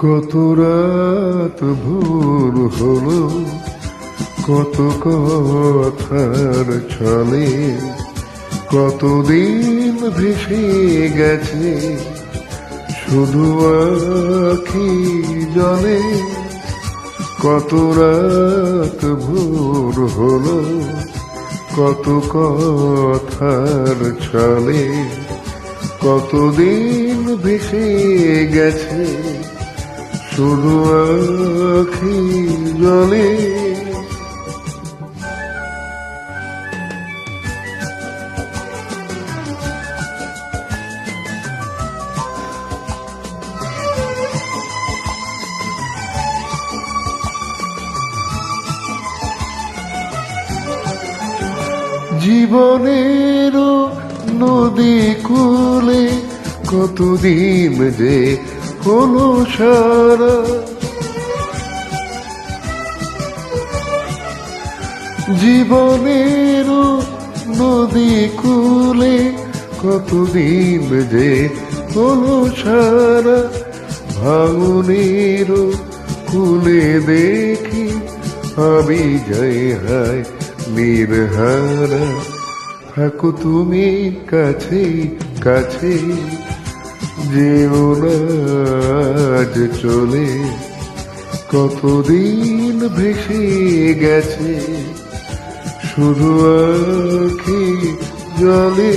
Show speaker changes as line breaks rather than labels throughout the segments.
কত রাত ভোর হলো, কত কথার ছলে, কতদিন ভেসে গেছে শুধু আখি জলে। কত রাত ভোর হলো, কত কথার ছলে, কতদিন ভেসে গেছে শুধু আখি জলে। জীবনের নদী কূলে কতদিন যে হলো সারা, জীবনের নদী কূলে কতদিন যে হলো সারা। ভাঙনের কূলে দেখি আমি যাই হায় নির্হারা। থাকো তুমি কাছে কাছে, যেও না আজ চলে। কতদিন ভেসে গেছে শুধু আখি জলে।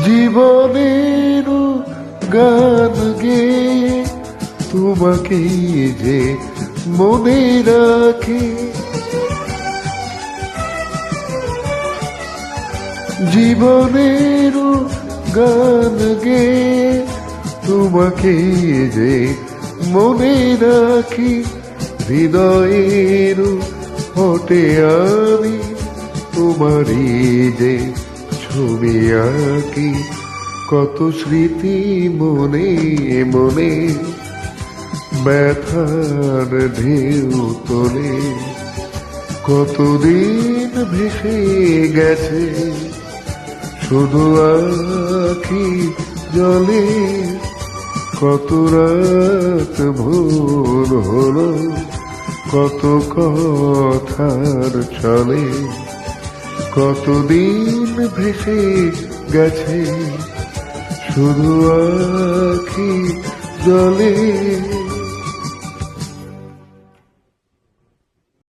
জীবনের গান গেয়ে তোমাকে যে মনে রাখে, জীবনের গান গেয়ে তোমাকে যে মনে রাখি। হৃদয়ের হটে আমি তোমারই যে ছবি আঁকি। কত স্মৃতি মনে মনে ব্যথার ঢেউ তোলে। কতদিন ভেসে গেছে শুধু আখি জলে। কত রাত ভোর হলো, কত কথার ছলে, কতদিন ভেসে গেছে শুধু আখি জলে।